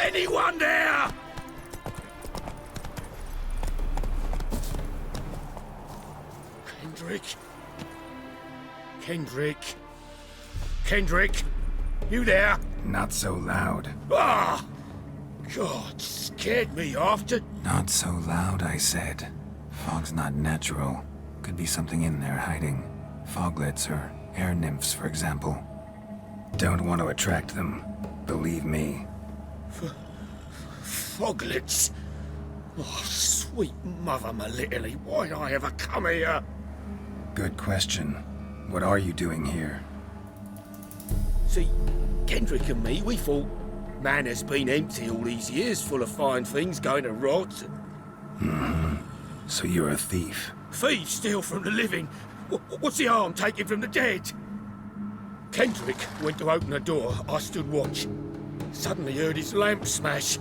Anyone there? Kendrick? Kendrick? Kendrick? You there? Not so loud. Ah! God, scared me after. Not so loud, I said. Fog's not natural. Could be something in there hiding. Foglets or air nymphs, for example. Don't want to attract them. Believe me. Foglets? Oh, sweet mother Melitele, why'd I ever come here? Good question. What are you doing here? See, Kendrick and me, we thought man has been empty all these years, full of fine things going to rot. So you're a thief? Thieves steal from the living. What's the harm taking from the dead? Kendrick went to open the door. I stood watch. Suddenly heard his lamp smash.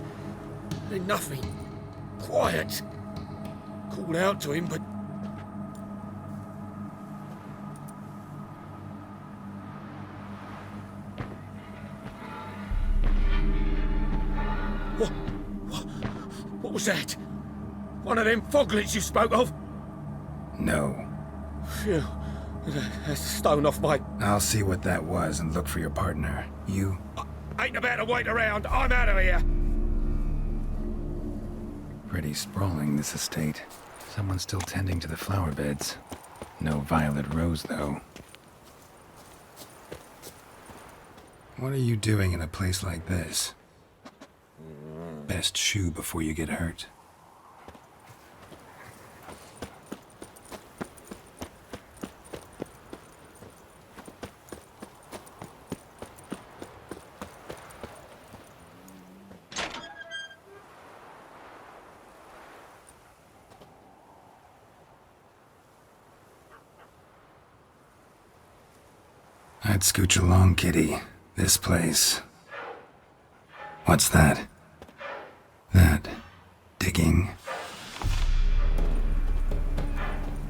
Then nothing. Quiet. Called out to him, but... What was that? One of them foglets you spoke of? No. Phew. That's a stone off my... I'll see what that was and look for your partner. You? Ain't about to wait around. I'm out of here. Pretty sprawling, this estate. Someone's still tending to the flower beds. No violet rose, though. What are you doing in a place like this? Best shoe before you get hurt. I'd scooch along, kitty. This place. What's that? That. Digging.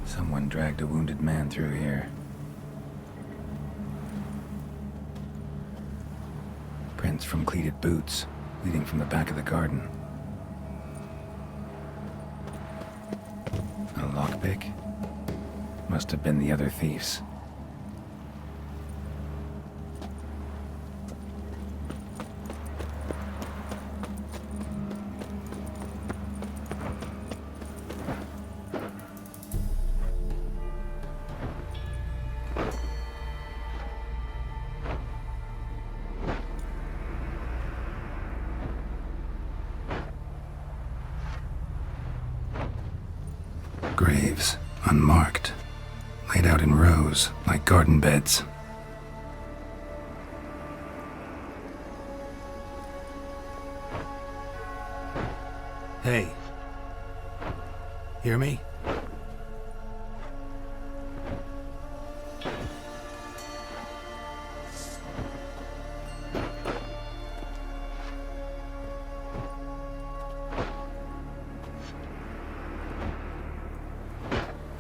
Someone dragged a wounded man through here. Prints from cleated boots, leading from the back of the garden. A lockpick? Must have been the other thieves. Graves, unmarked, laid out in rows like garden beds. Hey. Hear me?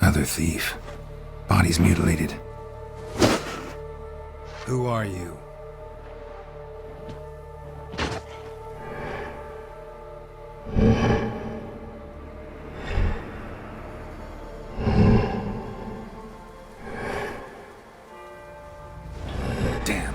Other thief. Body's mutilated. Who are you? Damn.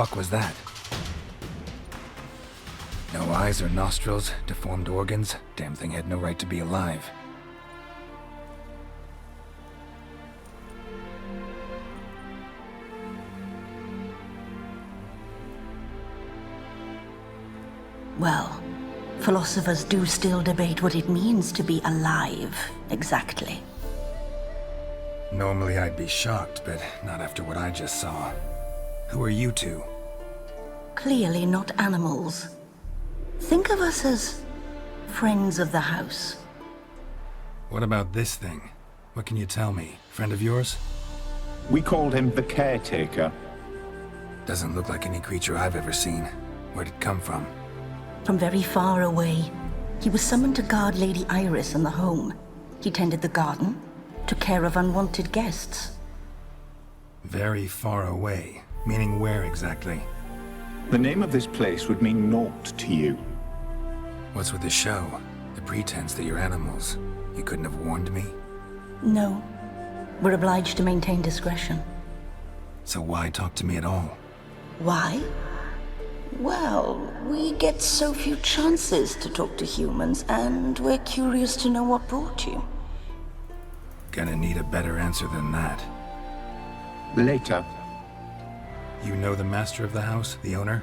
fuck was that? No eyes or nostrils, deformed organs. Damn thing had no right to be alive. Well, philosophers do still debate what it means to be alive, exactly. Normally I'd be shocked, but not after what I just saw. Who are you two? Clearly not animals. Think of us as friends of the house. What about this thing? What can you tell me? Friend of yours? We called him the Caretaker. Doesn't look like any creature I've ever seen. Where'd it come from? From very far away. He was summoned to guard Lady Iris and the home. He tended the garden, took care of unwanted guests. Very far away. Meaning where exactly? The name of this place would mean naught to you. What's with the show? The pretense that you're animals. You couldn't have warned me? No. We're obliged to maintain discretion. So why talk to me at all? Why? Well, we get so few chances to talk to humans, and we're curious to know what brought you. Gonna need a better answer than that. Later. You know the master of the house, the owner?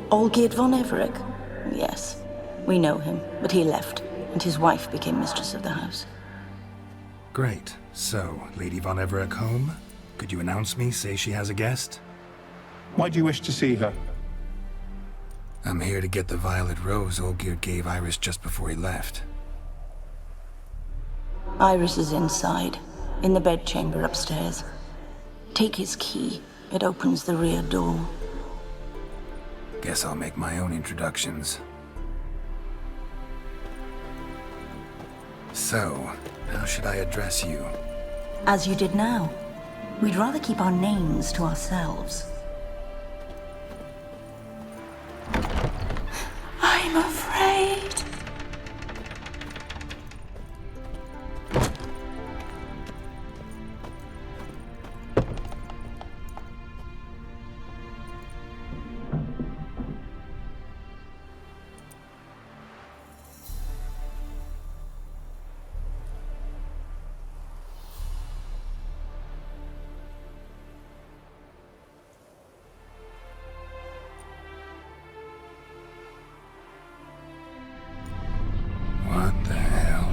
Olgierd von Everec? Yes. We know him, but he left, and his wife became mistress of the house. Great. So, Lady von Everec home? Could you announce me, say she has a guest? Why do you wish to see her? I'm here to get the violet rose Olgierd gave Iris just before he left. Iris is inside, in the bedchamber upstairs. Take his key. It opens the rear door. Guess I'll make my own introductions. So, how should I address you? As you did now. We'd rather keep our names to ourselves. I'm afraid. What the hell?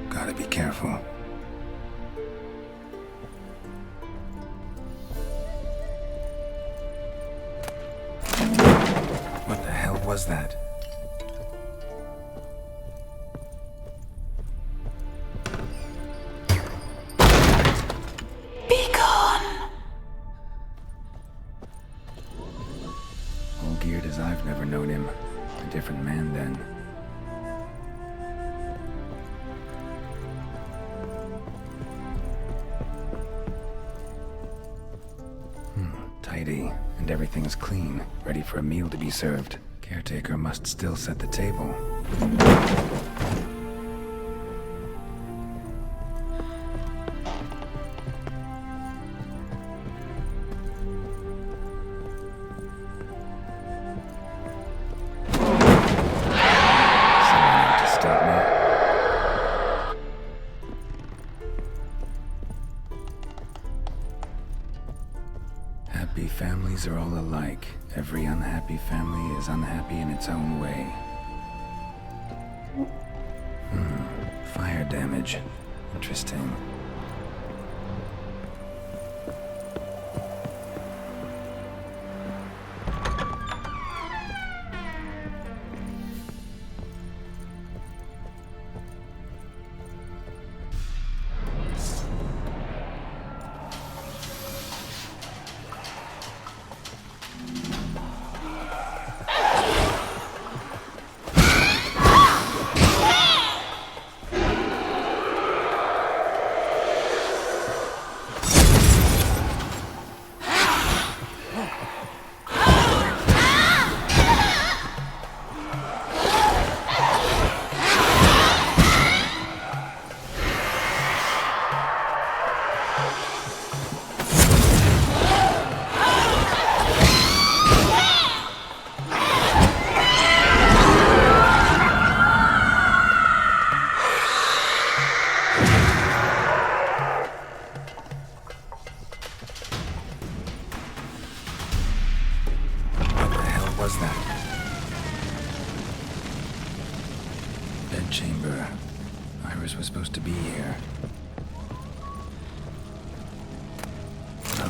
Gotta be careful. What the hell was that? Be gone! Olgierd as I've never known him. A different man then. Tidy, and everything's clean, ready for a meal to be served. Caretaker must still set the table. Someone out to stop me. Happy families are all alike. Every unhappy family is unhappy in its own way. Fire damage. Interesting.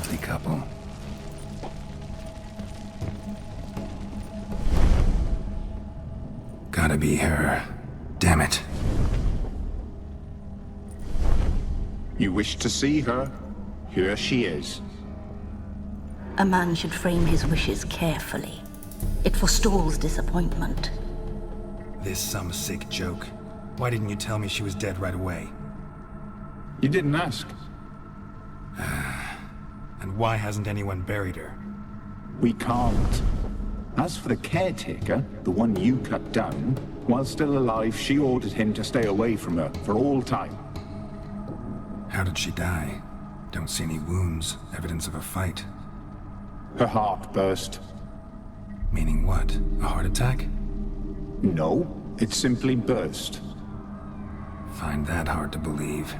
Unlikely couple. Gotta be her. Damn it. You wish to see her? Here she is. A man should frame his wishes carefully. It forestalls disappointment. This some sick joke. Why didn't you tell me she was dead right away? You didn't ask. And why hasn't anyone buried her? We can't. As for the caretaker, the one you cut down, while still alive, she ordered him to stay away from her for all time. How did she die? Don't see any wounds, evidence of a fight. Her heart burst. Meaning what? A heart attack? No, it simply burst. Find that hard to believe.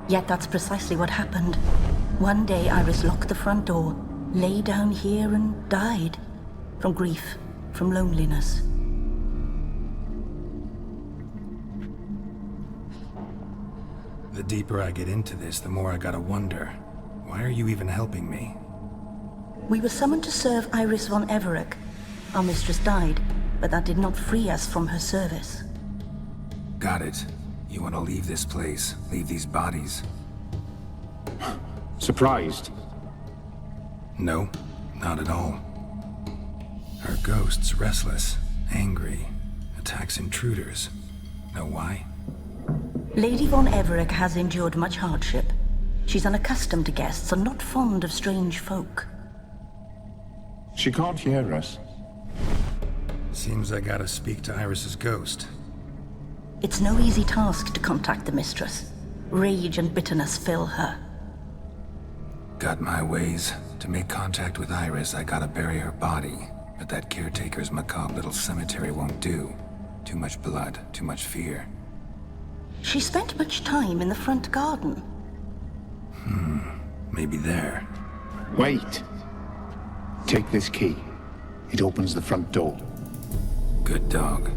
Yet that's precisely what happened. One day Iris locked the front door, lay down here and died. From grief, from loneliness. The deeper I get into this, the more I gotta wonder. Why are you even helping me? We were summoned to serve Iris von Everec. Our mistress died, but that did not free us from her service. Got it. You want to leave this place, leave these bodies? Surprised? No, not at all. Her ghost's restless, angry, attacks intruders. Know why? Lady von Everec has endured much hardship. She's unaccustomed to guests and not fond of strange folk. She can't hear us. Seems I gotta speak to Iris's ghost. It's no easy task to contact the mistress. Rage and bitterness fill her. Got my ways. To make contact with Iris, I gotta bury her body. But that caretaker's macabre little cemetery won't do. Too much blood, too much fear. She spent much time in the front garden. Maybe there. Wait. Take this key. It opens the front door. Good dog.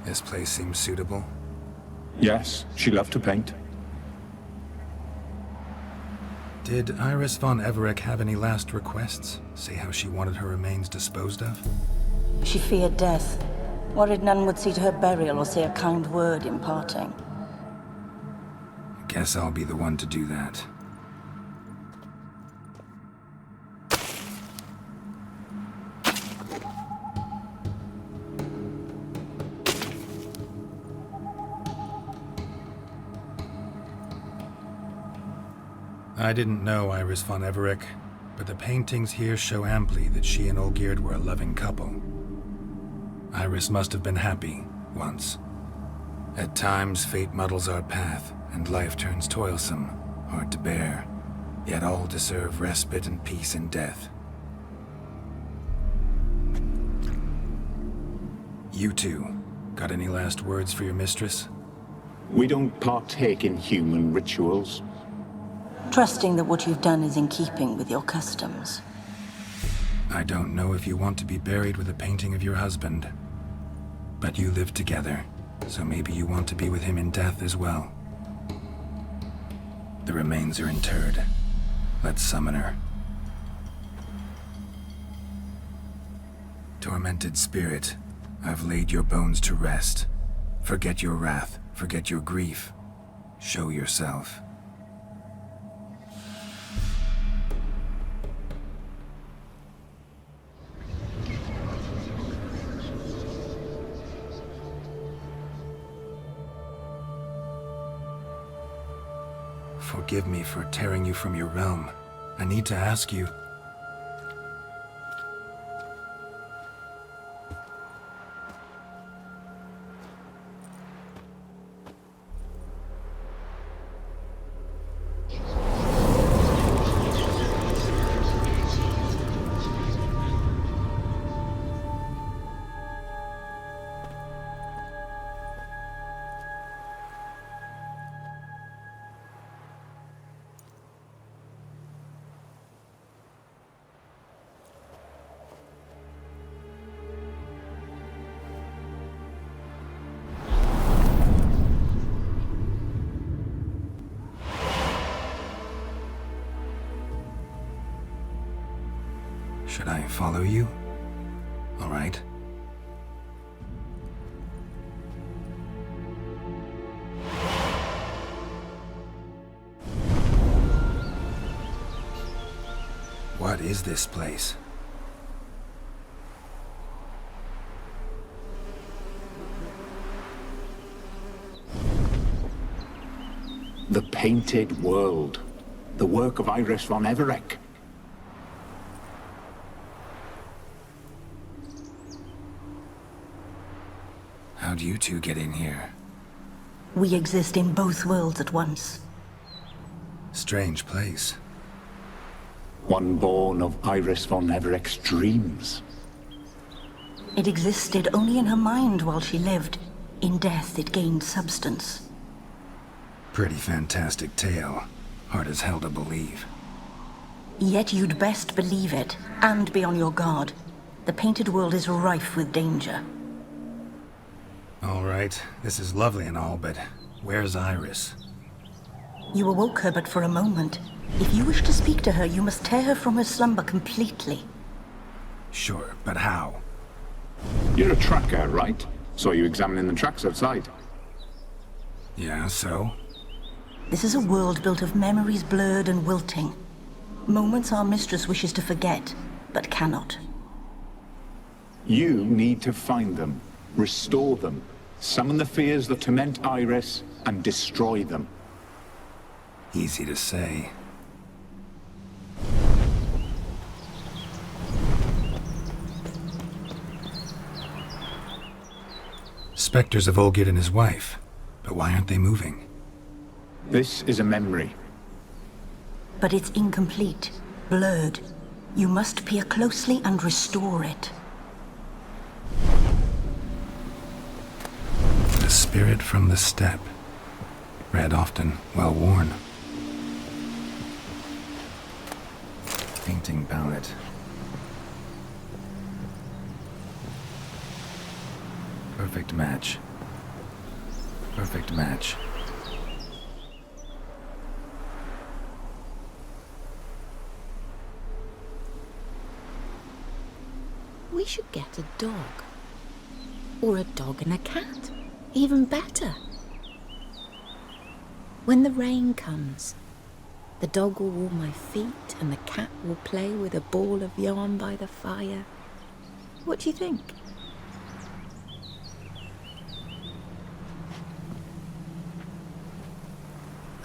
This place seems suitable. Yes, she loved to paint. Did Iris von Everec have any last requests? Say how she wanted her remains disposed of? She feared death. Worried none would see to her burial or say a kind word in parting. Guess I'll be the one to do that. I didn't know Iris von Everec, but the paintings here show amply that she and Olgierd were a loving couple. Iris must have been happy, once. At times, fate muddles our path, and life turns toilsome, hard to bear. Yet all deserve respite and peace in death. You two, got any last words for your mistress? We don't partake in human rituals. Trusting that what you've done is in keeping with your customs. I don't know if you want to be buried with a painting of your husband. But you live together, so maybe you want to be with him in death as well. The remains are interred. Let's summon her. Tormented spirit, I've laid your bones to rest. Forget your wrath, forget your grief. Show yourself. Forgive me for tearing you from your realm. I need to ask you. Should I follow you? All right. What is this place? The Painted World. The work of Iris von Everec. How'd you two get in here? We exist in both worlds at once. Strange place. One born of Iris von Everec's dreams. It existed only in her mind while she lived. In death, it gained substance. Pretty fantastic tale. Hard as hell to believe. Yet you'd best believe it, and be on your guard. The Painted World is rife with danger. All right, this is lovely and all, but where's Iris? You awoke her but for a moment. If you wish to speak to her, you must tear her from her slumber completely. Sure, but how? You're a tracker, right? Saw you examining the tracks outside. Yeah, so? This is a world built of memories blurred and wilting. Moments our mistress wishes to forget, but cannot. You need to find them, restore them, summon the fears that torment Iris, and destroy them. Easy to say. Spectres of Olgierd and his wife. But why aren't they moving? This is a memory. But it's incomplete, blurred. You must peer closely and restore it. The spirit from the steppe. Read often, well worn. Painting palette. Perfect match. Perfect match. We should get a dog. Or a dog and a cat. Even better. When the rain comes, the dog will warm my feet and the cat will play with a ball of yarn by the fire. What do you think?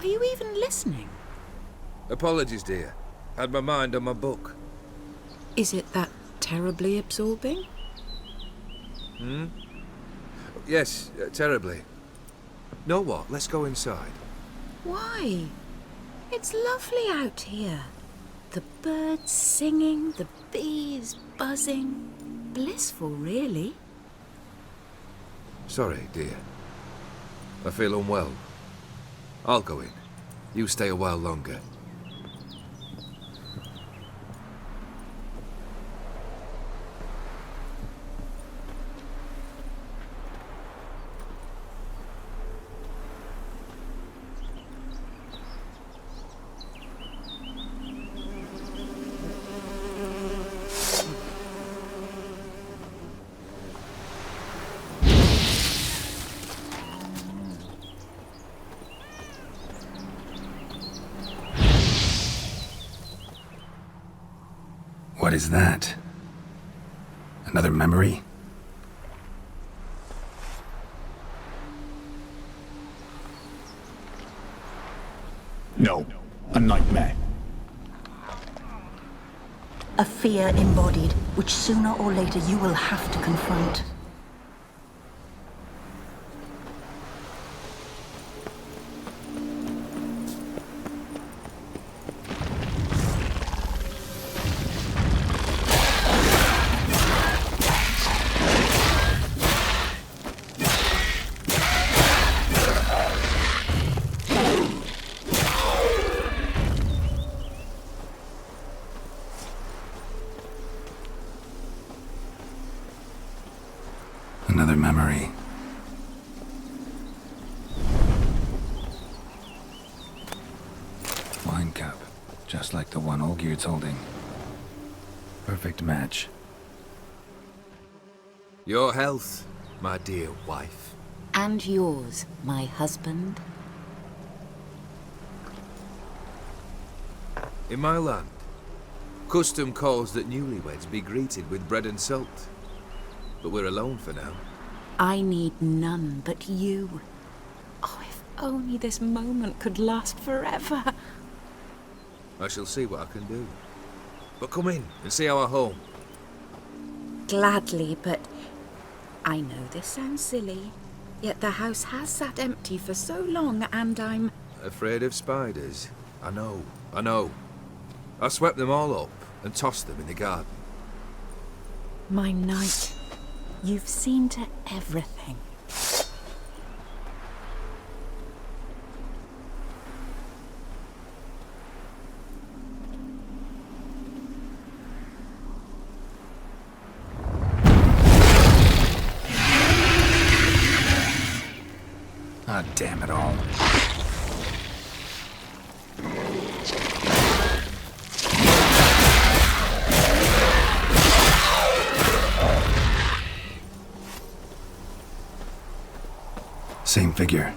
Are you even listening? Apologies, dear. Had my mind on my book. Is it that terribly absorbing? Yes, terribly. Know what? Let's go inside. Why? It's lovely out here. The birds singing, the bees buzzing. Blissful, really. Sorry, dear. I feel unwell. I'll go in. You stay a while longer. What is that? Another memory? No, a nightmare. A fear embodied, which sooner or later you will have to confront. Another memory. Wine cup, just like the one Olgierd's holding. Perfect match. Your health, my dear wife. And yours, my husband. In my land, custom calls that newlyweds be greeted with bread and salt. But we're alone for now. I need none but you. Oh, if only this moment could last forever. I shall see what I can do. But come in and see our home. Gladly, but I know this sounds silly, yet the house has sat empty for so long and I'm... Afraid of spiders? I know. I swept them all up and tossed them in the garden. My knight, you've seen to everything. Ah, damn it all. Same figure.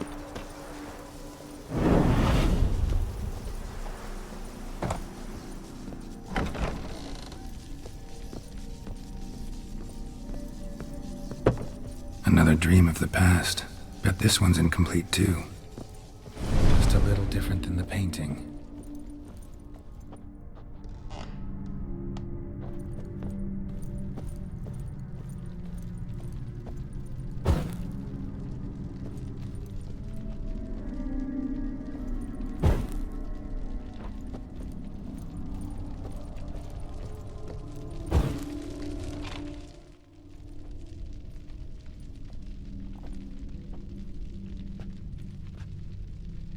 Another dream of the past. Bet this one's incomplete too. Just a little different than the painting.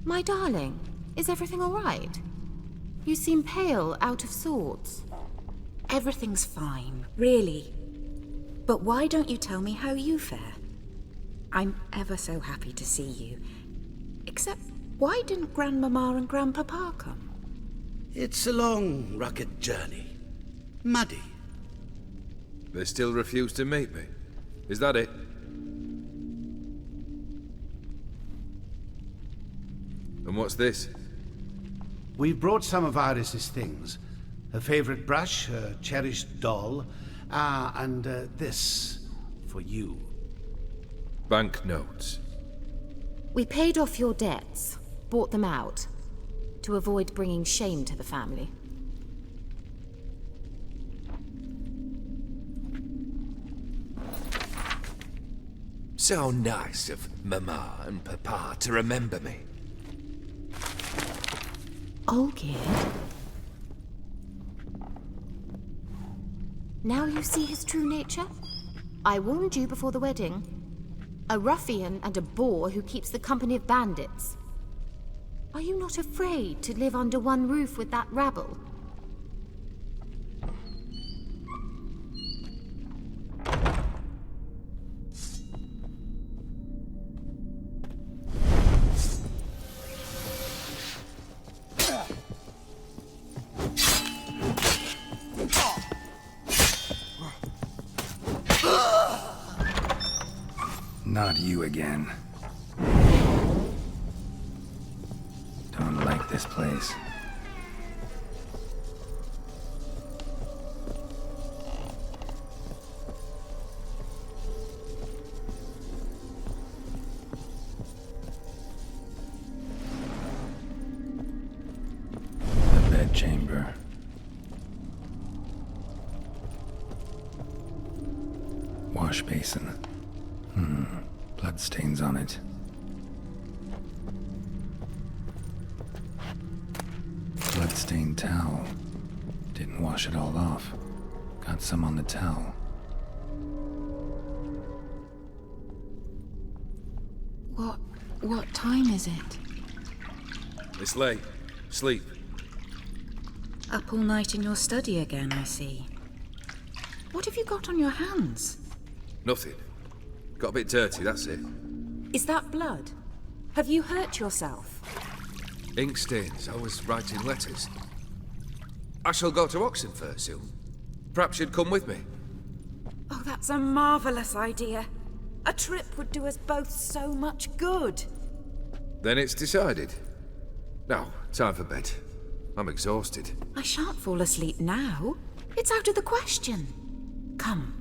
My darling, is everything all right? You seem pale, out of sorts. Everything's fine, really. But why don't you tell me how you fare? I'm ever so happy to see you. Except, why didn't Grandmama and Grandpapa come? It's a long, rugged journey. Muddy. They still refuse to meet me. Is that it? And what's this? We've brought some of Iris's things. Her favorite brush, her cherished doll, and this for you. Banknotes. We paid off your debts, bought them out, to avoid bringing shame to the family. So nice of Mama and Papa to remember me. Olgierd? Now you see his true nature? I warned you before the wedding. A ruffian and a boor who keeps the company of bandits. Are you not afraid to live under one roof with that rabble? Not you again. Don't like this place. The bedchamber. Wash basin. Bloodstains on it. Bloodstained towel. Didn't wash it all off. Got some on the towel. What time is it? It's late. Sleep. Up all night in your study again, I see. What have you got on your hands? Nothing. Got a bit dirty, that's it. Is that blood? Have you hurt yourself? Ink stains. I was writing letters. I shall go to Oxenfurt soon. Perhaps you'd come with me? Oh, that's a marvellous idea. A trip would do us both so much good. Then it's decided. Now, time for bed. I'm exhausted. I shan't fall asleep now. It's out of the question. Come,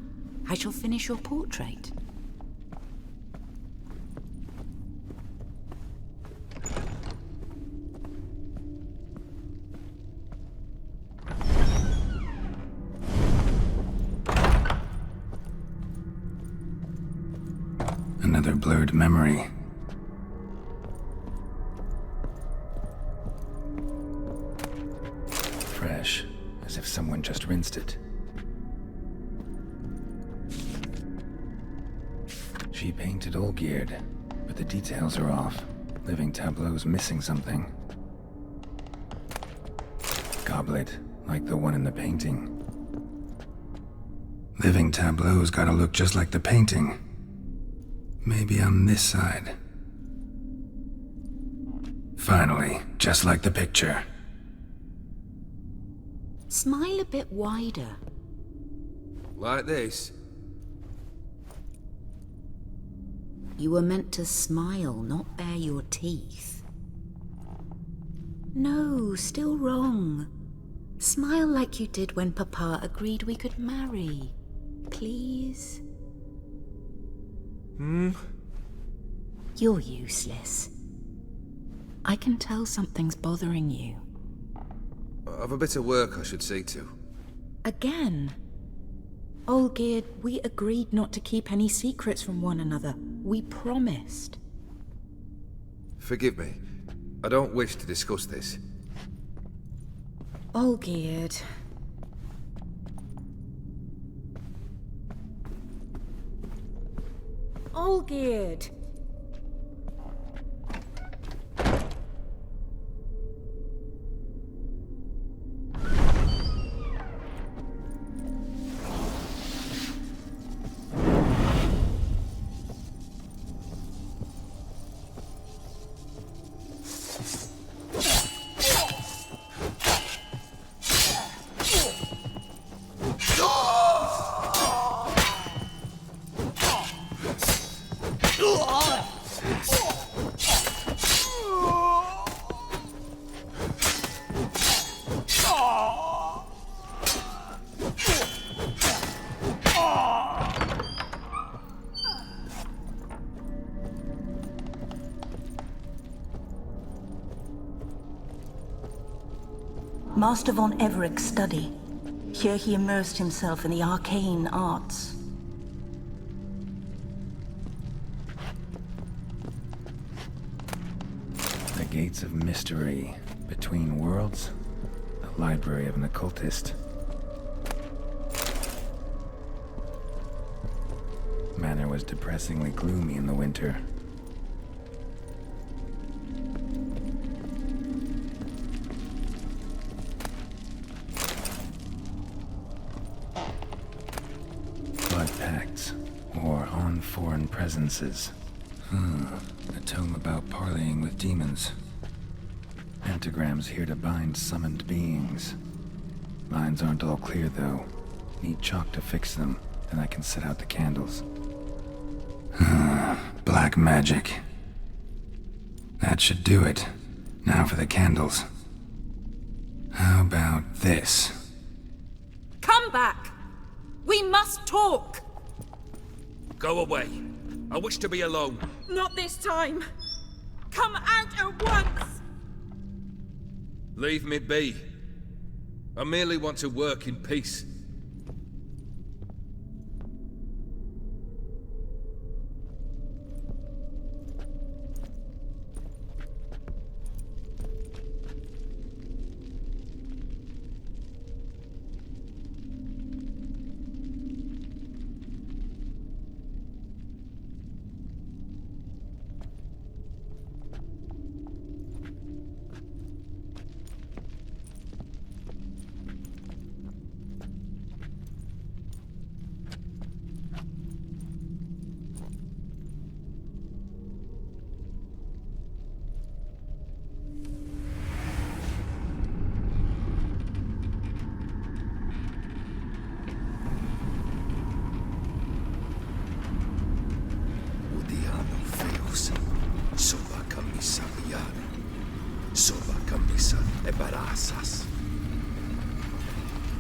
I shall finish your portrait. Another blurred memory. Fresh, as if someone just rinsed it. She painted Olgierd, but the details are off. Living Tableau's missing something. Goblet, like the one in the painting. Living Tableau's gotta look just like the painting. Maybe on this side. Finally, just like the picture. Smile a bit wider. Like this? You were meant to smile, not bare your teeth. No, still wrong. Smile like you did when Papa agreed we could marry. Please? You're useless. I can tell something's bothering you. I've a bit of work I should see to. Again? Olgierd, we agreed not to keep any secrets from one another. We promised. Forgive me. I don't wish to discuss this. Olgierd. Olgierd! Master von Everek's study. Here he immersed himself in the arcane arts. The Gates of Mystery. Between Worlds. The library of an occultist. Manor was depressingly gloomy in the winter. Blood pacts, or on foreign presences. A tome about parleying with demons. Pentagrams here to bind summoned beings. Lines aren't all clear, though. Need chalk to fix them, then I can set out the candles. Black magic. That should do it. Now for the candles. How about this? Come back! We must talk! Go away. I wish to be alone. Not this time! Come out at once! Leave me be. I merely want to work in peace.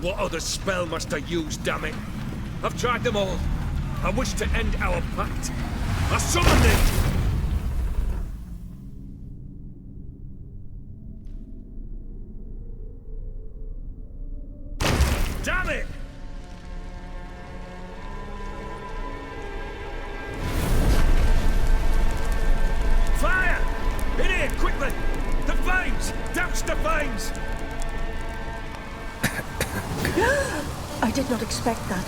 What other spell must I use, damn it? I've tried them all. I wish to end our pact. I summon thee! Damn it! Fire! In here, quickly! The flames! Douse the flames! I did not expect that.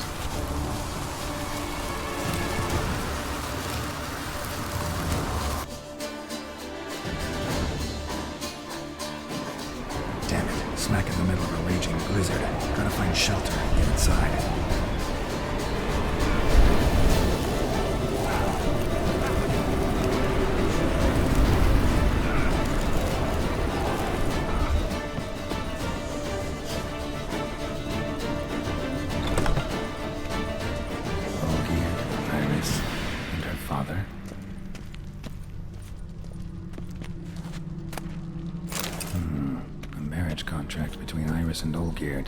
Damn it, smack in the middle of a raging blizzard. Gotta find shelter and get inside. Olgierd, Iris, and her father. A marriage contract between Iris and Olgierd.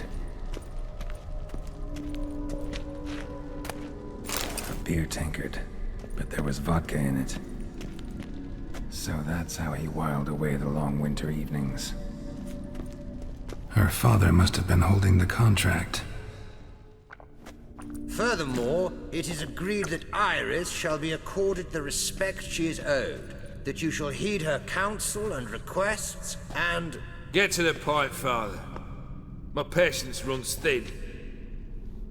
A beer tankard, but there was vodka in it. So that's how he whiled away the long winter evenings. Her father must have been holding the contract. Furthermore, it is agreed that Iris shall be accorded the respect she is owed, that you shall heed her counsel and requests, and... Get to the point, Father. My patience runs thin.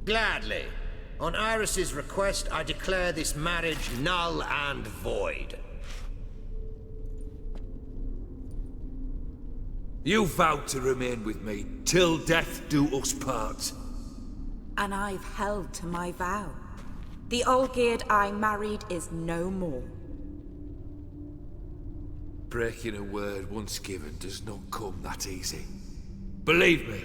Gladly. On Iris's request, I declare this marriage null and void. You vowed to remain with me till death do us part. And I've held to my vow. The Olgierd I married is no more. Breaking a word once given does not come that easy. Believe me.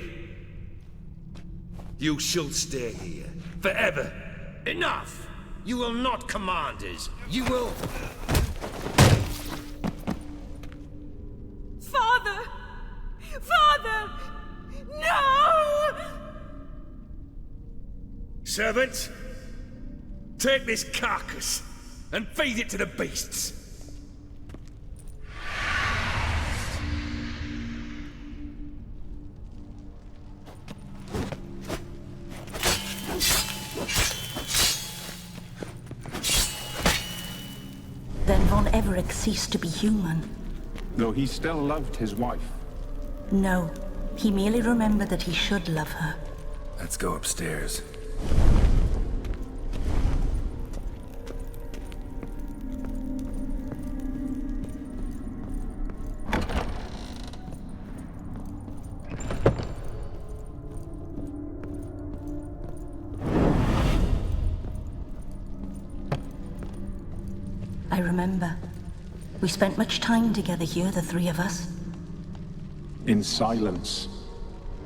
You shall stay here, forever. Enough! You will not command us. You will... Father! Father! No! Servant, take this carcass and feed it to the beasts. Then Von Everec ceased to be human. Though he still loved his wife. No, he merely remembered that he should love her. Let's go upstairs. I remember. We spent much time together here, the three of us. In silence.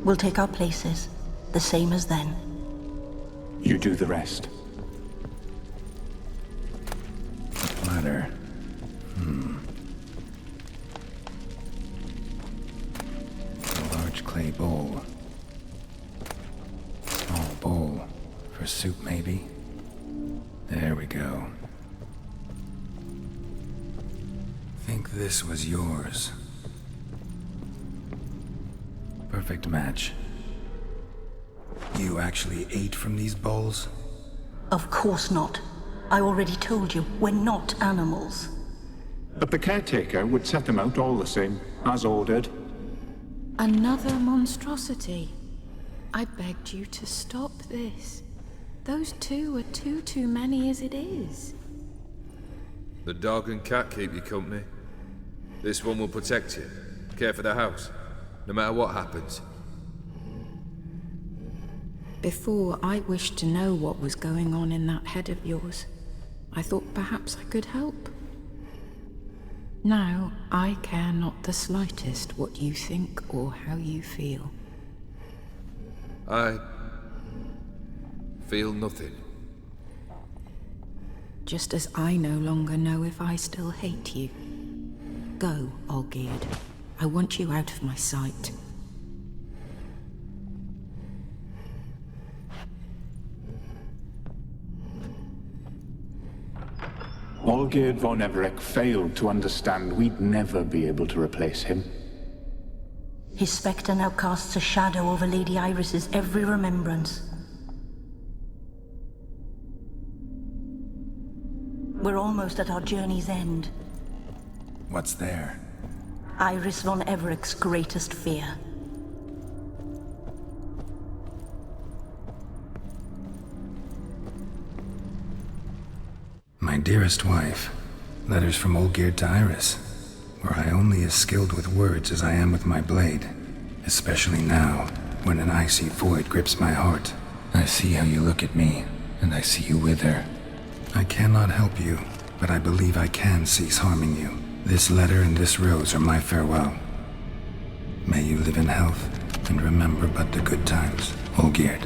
We'll take our places, the same as then. You do the rest. Ladder. A large clay bowl. Small bowl. For soup, maybe? There we go. Think this was yours. Perfect match. You actually ate from these bowls? Of course not. I already told you, we're not animals. But the caretaker would set them out all the same, as ordered. Another monstrosity. I begged you to stop this. Those two are too many as it is. The dog and cat keep you company. This one will protect you, care for the house, no matter what happens. Before, I wished to know what was going on in that head of yours. I thought perhaps I could help. Now, I care not the slightest what you think or how you feel. I feel nothing. Just as I no longer know if I still hate you. Go, Olgierd. I want you out of my sight. Olgierd von Everec failed to understand we'd never be able to replace him. His spectre now casts a shadow over Lady Iris's every remembrance. We're almost at our journey's end. What's there? Iris von Everec's greatest fear. My dearest wife, letters from Olgierd to Iris. Were I only as skilled with words as I am with my blade, especially now, when an icy void grips my heart. I see how you look at me, and I see you wither. I cannot help you, but I believe I can cease harming you. This letter and this rose are my farewell. May you live in health, and remember but the good times, Olgierd.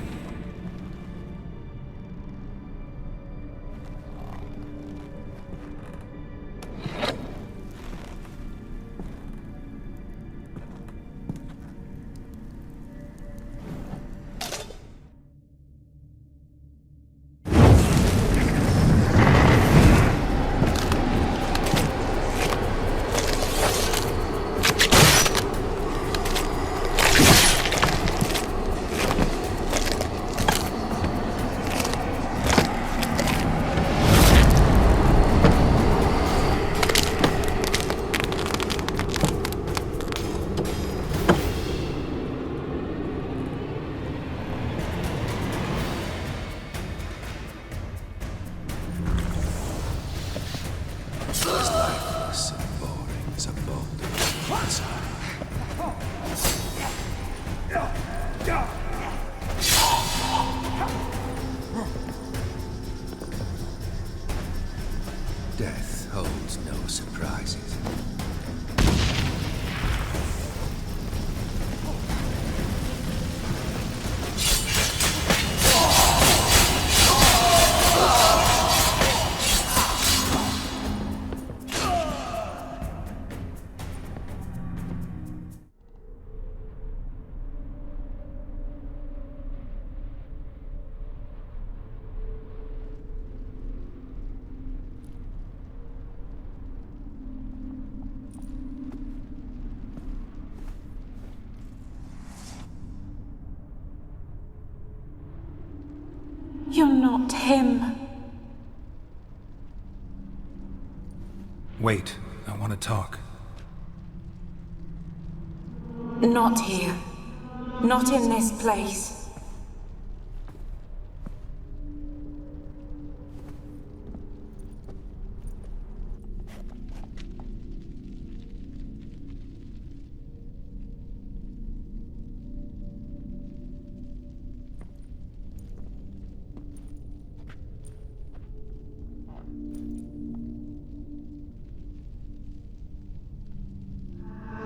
Death holds no surprises. You're not him. Wait, I want to talk. Not here. Not in this place.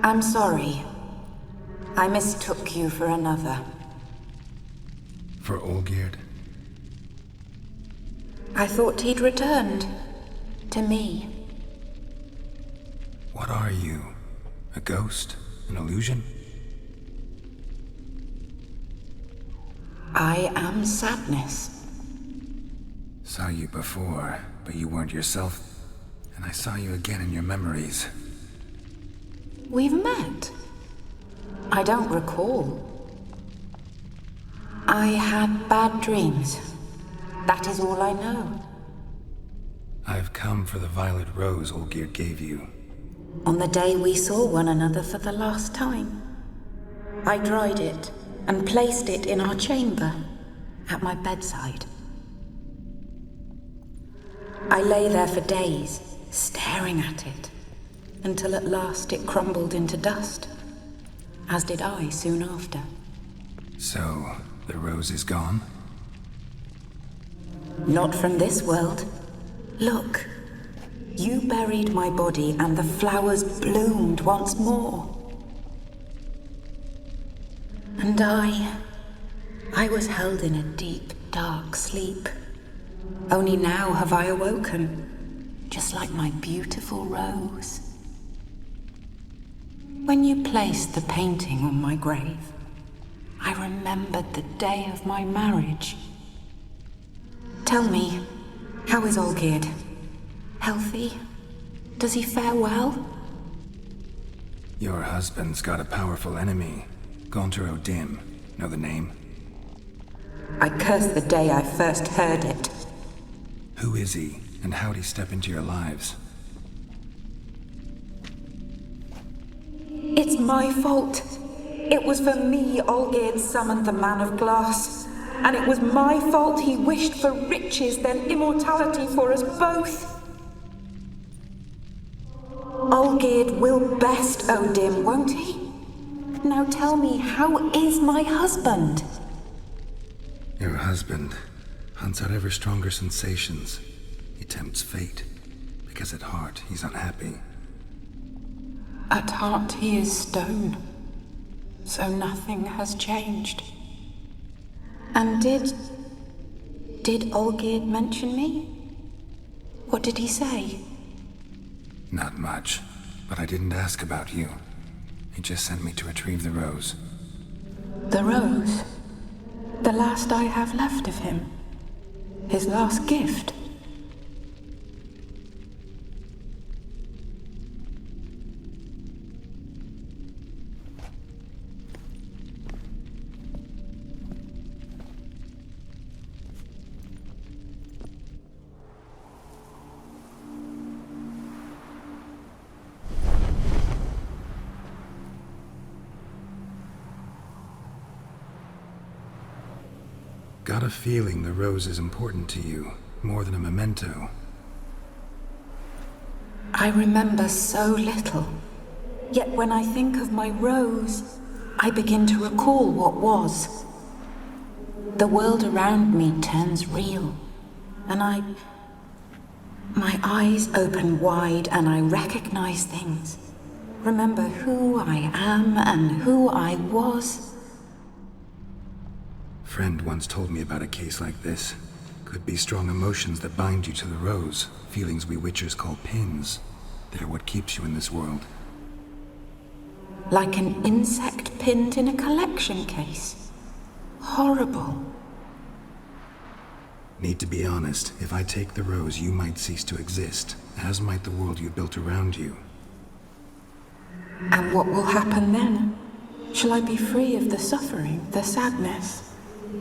I'm sorry. I mistook you for another. For Olgierd? I thought he'd returned. To me. What are you? A ghost? An illusion? I am sadness. Saw you before, but you weren't yourself. And I saw you again in your memories. We've met. I don't recall. I had bad dreams. That is all I know. I've come for the violet rose Olgierd gave you. On the day we saw one another for the last time, I dried it and placed it in our chamber, at my bedside. I lay there for days, staring at it, until at last it crumbled into dust, as did I soon after. So, the rose is gone? Not from this world. Look, you buried my body and the flowers bloomed once more. And I was held in a deep, dark sleep. Only now have I awoken, just like my beautiful rose. When you placed the painting on my grave, I remembered the day of my marriage. Tell me, how is Olgierd? healthy? Does he fare well? Your husband's got a powerful enemy. Gaunter O'Dim. Know the name? I curse the day I first heard it. Who is he, and how'd he step into your lives? It's my fault. It was for me Olgierd summoned the Man of Glass. And it was my fault he wished for riches, then immortality for us both. Olgierd will best O'Dim, won't he? Now tell me, how is my husband? Your husband hunts out ever stronger sensations. He tempts fate, because at heart he's unhappy. At heart he is stone, so nothing has changed. And did Olgierd mention me? What did he say? Not much, but I didn't ask about you. He just sent me to retrieve the rose. The rose? The last I have left of him? His last gift? Got a feeling the rose is important to you, more than a memento. I remember so little. Yet when I think of my rose, I begin to recall what was. The world around me turns real, and my eyes open wide and I recognize things. Remember who I am and who I was. Friend once told me about a case like this. Could be strong emotions that bind you to the rose, feelings we witchers call pins. They're what keeps you in this world. Like an insect pinned in a collection case. Horrible. Need to be honest, if I take the rose, you might cease to exist, as might the world you built around you. And what will happen then? Shall I be free of the suffering, the sadness?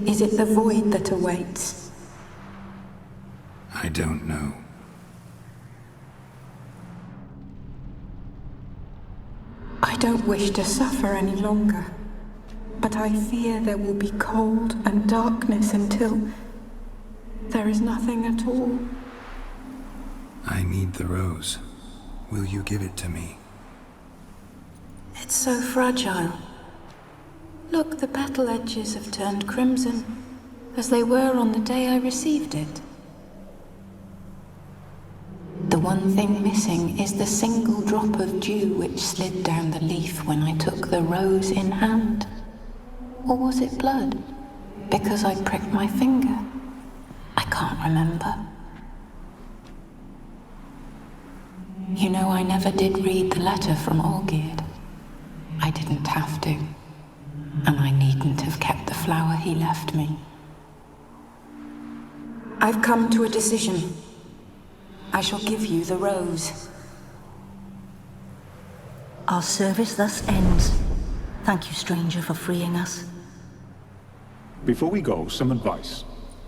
Is it the void that awaits? I don't know. I don't wish to suffer any longer, but I fear there will be cold and darkness until there is nothing at all. I need the rose. Will you give it to me? It's so fragile. Look, the petal edges have turned crimson, as they were on the day I received it. The one thing missing is the single drop of dew which slid down the leaf when I took the rose in hand. Or was it blood? Because I pricked my finger? I can't remember. You know, I never did read the letter from Olgierd. I didn't have to. And I needn't have kept the flower he left me. I've come to a decision. I shall give you the rose. Our service thus ends. Thank you, stranger, for freeing us. Before we go, some advice.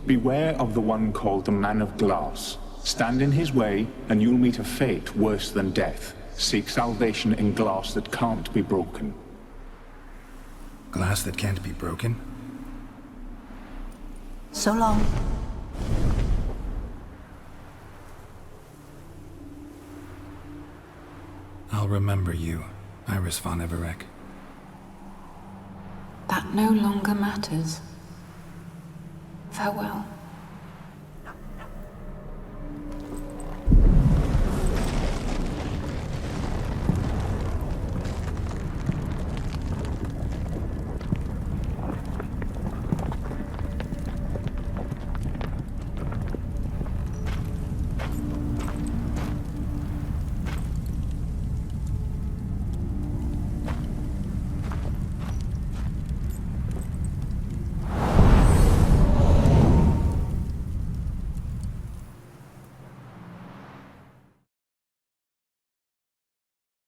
Beware of the one called the Man of Glass. Stand in his way, and you'll meet a fate worse than death. Seek salvation in glass that can't be broken. Glass that can't be broken? So long. I'll remember you, Iris von Everec. That no longer matters. Farewell.